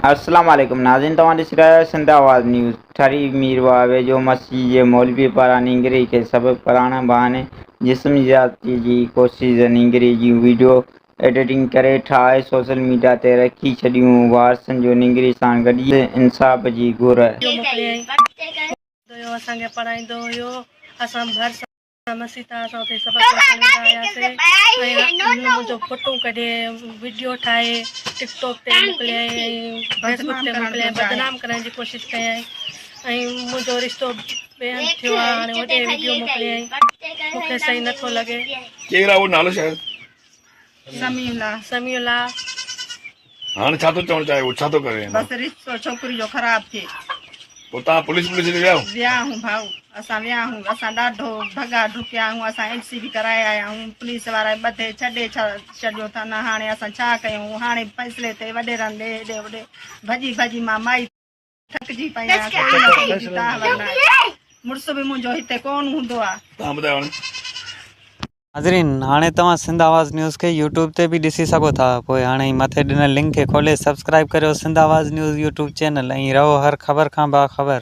अस्सलाम वालेकुम नाज़रीन, तव्हां ॾिसी रहिया आहियो सिंध आवाज़ न्यूज़। ठरी मीरवा वेझो मसीह जे मौलवी पारां नींगरी खे सबबु करण बहाने जिस्म ज़्यादती जी कोशिश। नींगरी जी वीडियो एडिटिंग करे ठाहे सोशल मीडिया ते रखी छॾियूं। वारसनि जो नींगरी सां गॾिजी इंसाफ़ जी घुर। असांखे पढ़ाईंदो हुयो, असां हर मसीता असां सबक़ मुंहिंजो फोटो कढे वीडियो ठाहे टिकटॉक ते मोकिलियईं, फेसबुक ते मोकिलियईं, बदनाम करण जी कोशिशि कयईं। ऐं मुंहिंजो रिश्तो बेहद थियो आहे। हाणे वॾे वीडियो मोकिलियईं, मूंखे सही नथो लॻे। केरु वो नालो शायद समीउल्ला। हाणे छा थो चवणु चाहे, वो छा थो करे? बस रिश्तो छोकिरी जो ख़राब थिए। पोइ तव्हां पुलिस ते विया आहियूं भाऊ, असां विया आहियूं, असां ॾाढो भॻा ढुकिया आहियूं, असां LC बि कराए आया आहियूं। पुलिस वारा ॿधे छॾे छॾियो अथनि। हाणे असां छा कयूं? हाणे फैसले ते वॾे रंधे हेॾे होॾे भॼी मां माई थकिजी पई आहियां। मुड़ुस बि मुंहिंजो हिते कोन हूंदो आहे। तव्हां ॿुधायो। नाज़रीन, हाणे तव्हां सिंध आवाज़ न्यूज़ के यूट्यूब ते भी ॾिसी सघो था। पोइ हाणे मथे ॾिनल लिंक खे खोले सब्सक्राइब करियो सिंध आवाज़ न्यूज़ यूट्यूब चैनल ऐं रहो हर ख़बर खां बाख़बर।